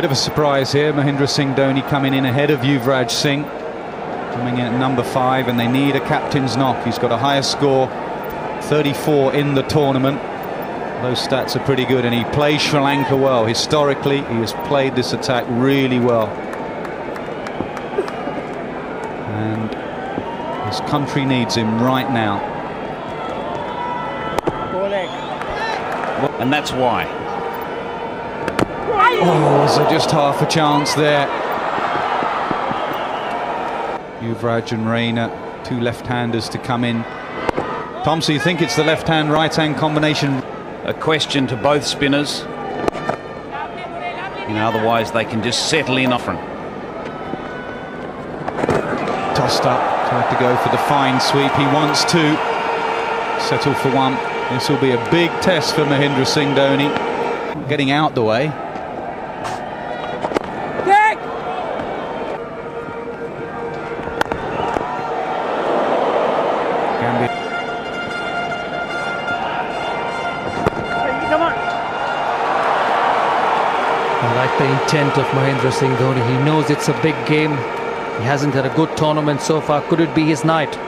Bit of a surprise here. Mahendra Singh Dhoni coming in ahead of Yuvraj Singh, coming in at number 5, and they need a captain's knock. He's got a higher score, 34 in the tournament. Those stats are pretty good, and he plays Sri Lanka well. Historically, he has played this attack really well. And his country needs him right now. And that's why. Oh, so just half a chance there. Yuvraj and Raina, two left-handers to come in. Tom, so you think it's the left-hand, right-hand combination? A question to both spinners. You know, otherwise they can just settle in often. Tossed up, tried to go for the fine sweep. He wants to settle for one. This will be a big test for Mahendra Singh Dhoni. Getting out the way. I like the intent of Mahendra Singh Dhoni. He knows it's a big game. He hasn't had a good tournament so far. Could it be his night?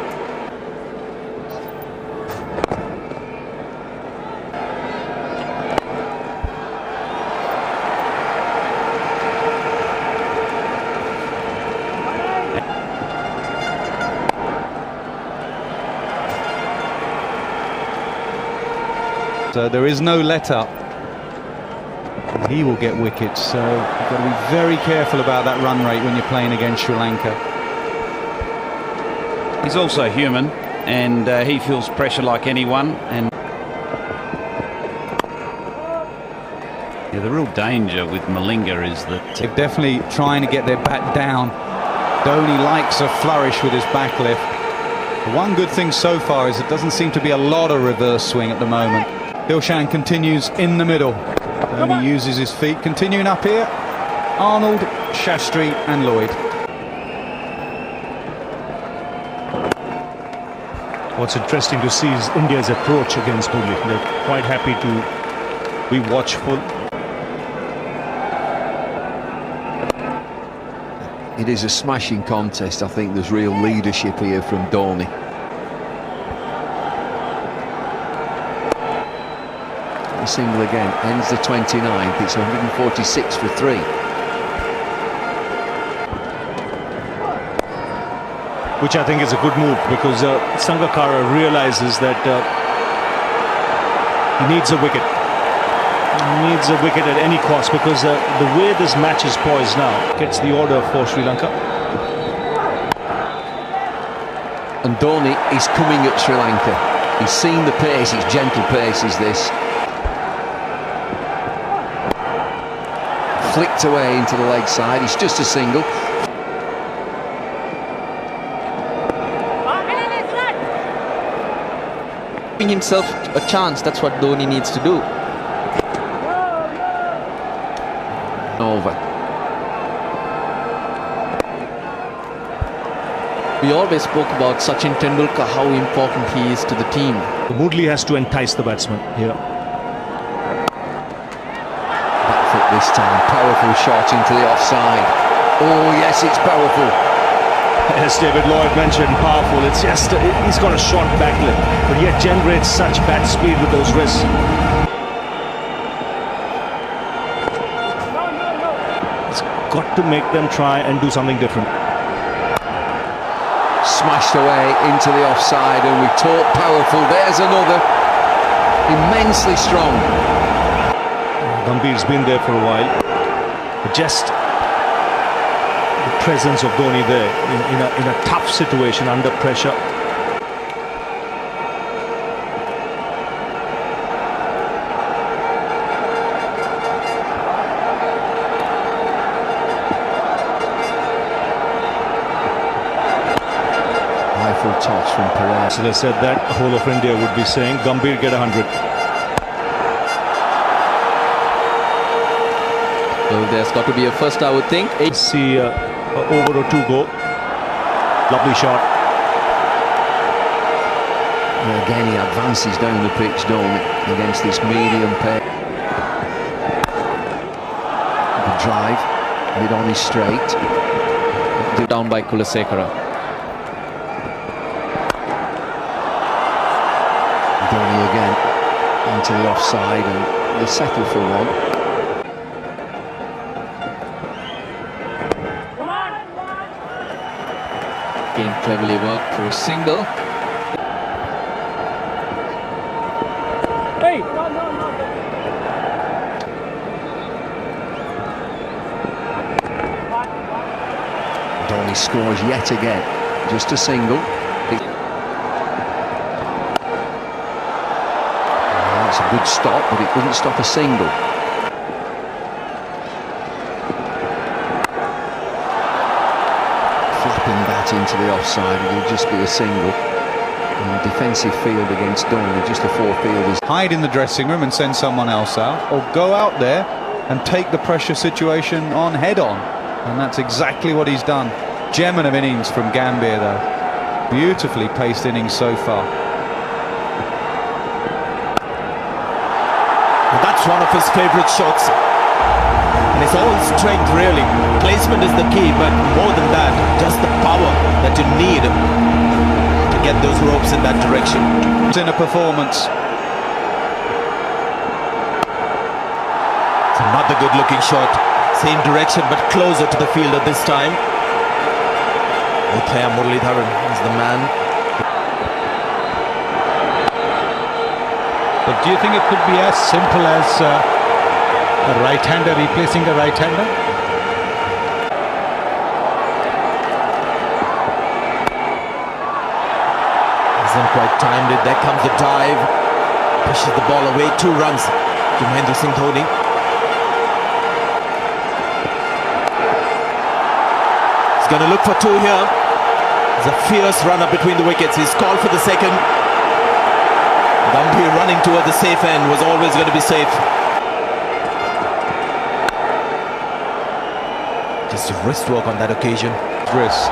So there is no let-up. He will get wickets, so you've got to be very careful about that run rate when you're playing against Sri Lanka. He's also human, and he feels pressure like anyone. And yeah, the real danger with Malinga is that they're definitely trying to get their bat down. Dhoni likes a flourish with his back lift. The one good thing so far is it doesn't seem to be a lot of reverse swing at the moment. Dilshan continues in the middle. Dhoni uses his feet. Continuing up here, Arnold, Shastri and Lloyd. What's interesting to see is India's approach against Murli. They're quite happy to be watchful. It is a smashing contest. I think there's real leadership here from Dhoni. The single again ends the 29th. It's 146 for 3. Which I think is a good move, because Sangakkara realizes that he needs a wicket. He needs a wicket at any cost, because the way this match is poised now gets the order for Sri Lanka. And Dhoni is coming at Sri Lanka. He's seen the pace. It's gentle pace is this. Flicked away into the leg side. It's just a single. Giving himself a chance, that's what Dhoni needs to do. Over. We always spoke about Sachin Tendulkar, how important he is to the team. Murli has to entice the batsman here. Back foot this time. Powerful shot into the offside. Oh yes, it's powerful. As David Lloyd mentioned, powerful. It's just, he's got a short back leg, but yet generates such bat speed with those wrists. It's got to make them try and do something different. Smashed away into the offside, and we talk powerful. There's another. Immensely strong. Gambhir's been there for a while, but just the presence of Dhoni there in a tough situation under pressure. Full toss from Perez. So they said that the whole of India would be saying Gambhir get 100. So there's got to be a first, I would think. See over or 2 go. Lovely shot. And again, he advances down the pitch, Dhoni, against this medium pace. drive, mid on his straight. Down by Kulasekara. Dhoni again into the offside, and they settle for one. Again cleverly worked for a single. Dhoni scores yet again, just a single. That's a good stop, but it couldn't stop a single. Flapping that into the offside, it'll just be a single. And defensive field against Dhoni, just a four-fielders. Hide in the dressing room and send someone else out, or go out there and take the pressure situation on head-on. And that's exactly what he's done. Gem of innings from Gambhir, though. Beautifully paced innings so far. That's one of his favourite shots. And it's all strength, really. Placement is the key, but more than that, just the power that you need to get those ropes in that direction. It's in a performance. It's another good-looking shot. Same direction, but closer to the fielder this time. Thea Muralidharan is the man. But do you think it could be as simple as a right-hander replacing a right-hander? Hasn't quite timed it. There comes the dive. Pushes the ball away. 2 runs to Mahendra Singh Dhoni. He's going to look for 2 here. There's a fierce runner between the wickets. He's called for the second. Gambhir running toward the safe end, was always going to be safe. Just a wrist work on that occasion. Wrist.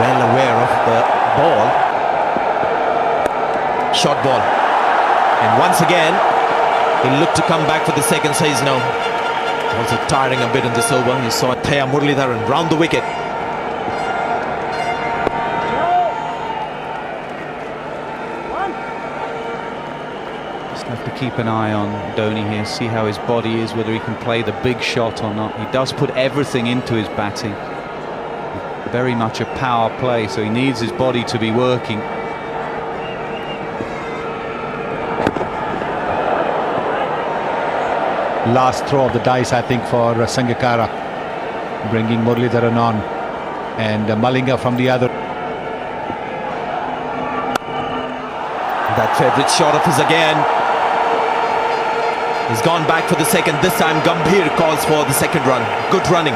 Well aware of the ball. Short ball. And once again, he'll look to come back for the second, says no. Also tiring a bit in this over. You saw Thea Muralidharan round the wicket. Just have to keep an eye on Dhoni here, see how his body is, whether he can play the big shot or not. He does put everything into his batting. Very much a power play, so he needs his body to be working. Last throw of the dice, I think, for Sangakkara, bringing Muralidharan on, and Malinga from the other. That favourite shot of his again. He's gone back for the second. This time Gambhir calls for the second run. Good running.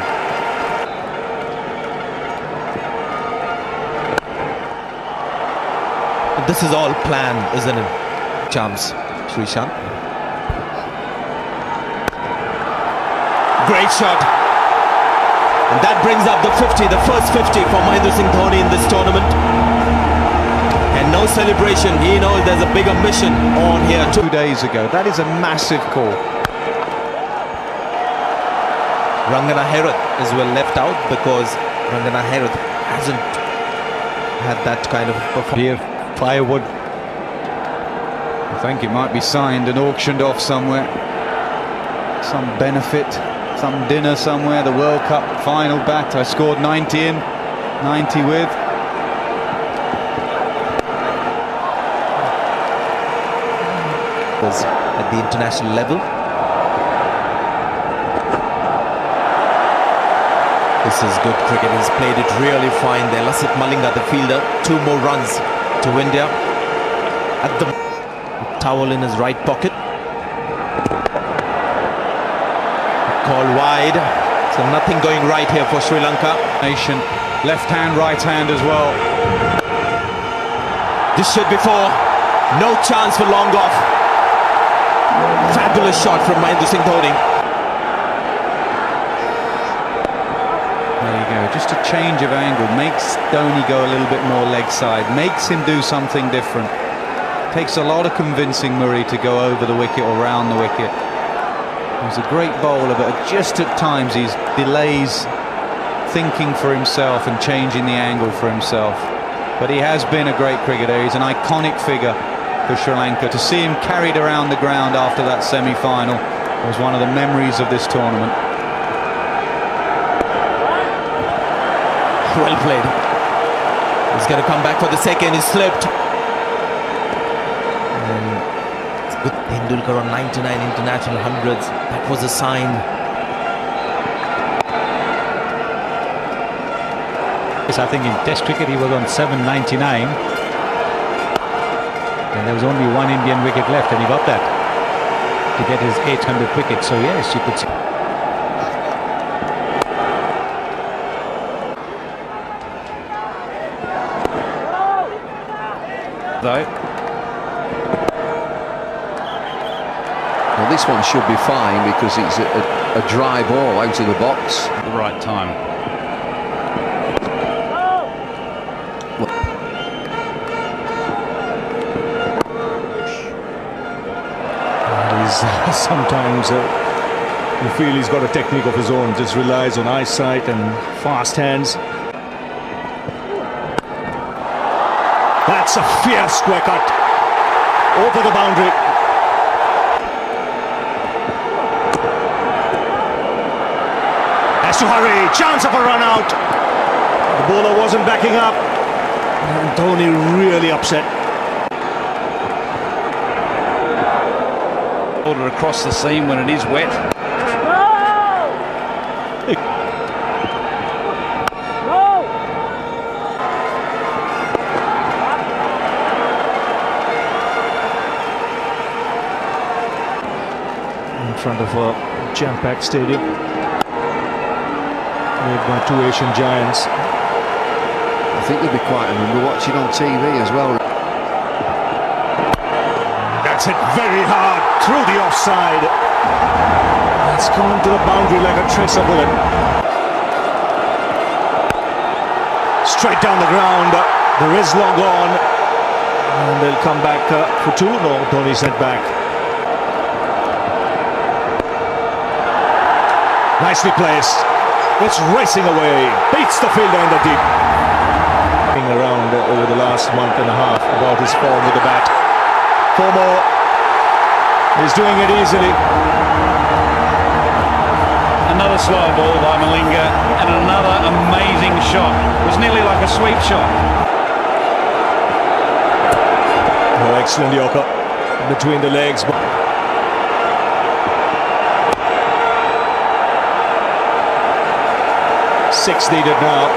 This is all planned, isn't it? Chance, Srishant. Great shot. And that brings up the 50, the first 50 for Mahendra Singh Dhoni in this tournament. And no celebration. He knows there's a bigger mission on here. 2 days ago. That is a massive call. Rangana Herath is well left out because Rangana Herath hasn't had that kind of performance. Here, firewood. I think it might be signed and auctioned off somewhere. Some benefit, some dinner somewhere. The World Cup final bat. I scored 90 in, 90 with. At the international level. This is good cricket. He's played it really fine there. Lasith Malinga, the fielder, 2 more runs to India. At the towel in his right pocket. Call wide. So nothing going right here for Sri Lanka. Nation, left hand, right hand as well. This should be 4. No chance for long off. Fabulous shot from Mahendra Singh Dhoni. There you go, just a change of angle. Makes Dhoni go a little bit more leg side. Makes him do something different. Takes a lot of convincing Murray to go over the wicket or round the wicket. He's a great bowler, but just at times he delays thinking for himself and changing the angle for himself. But he has been a great cricketer. He's an iconic figure for Sri Lanka. To see him carried around the ground after that semi-final was one of the memories of this tournament. Well played. He's going to come back for the second. He slipped. With Tendulkar on 99 international hundreds, that was a sign. Yes, I think in Test cricket he was on 799, and there was only one Indian wicket left, and he got that to get his 800th wicket. So yes, you could say. Though. Well, this one should be fine because it's a dry ball out of the box. At the right time. Sometimes you feel he's got a technique of his own, just relies on eyesight and fast hands. That's a fierce square cut over the boundary. Has to hurry, chance of a run out. The bowler wasn't backing up, and Dhoni really upset. Order across the seam when it is wet. In front of a jam-packed stadium, made by two Asian giants. I think they'll be quite a number watching on TV as well. That's it very hard through the offside. It's gone to the boundary like a tracer bullet. Straight down the ground. The wrist long gone. And they'll come back for two. No, Dhoni sent back. Nicely placed. It's racing away. Beats the fielder in the deep. Around over the last month and a half about his form with the bat. Four more. He's doing it easily. Another slow ball by Malinga and another amazing shot. It was nearly like a sweep shot. Oh, excellent Yorker between the legs. Six needed now.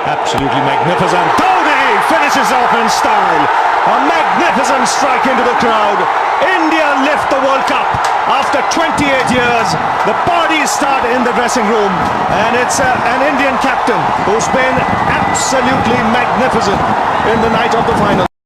Absolutely magnificent. Dhoni finishes off in style. A magnificent strike into the crowd. India lift the World Cup after 28 years. The parties start in the dressing room, and it's an Indian captain who's been absolutely magnificent in the night of the final.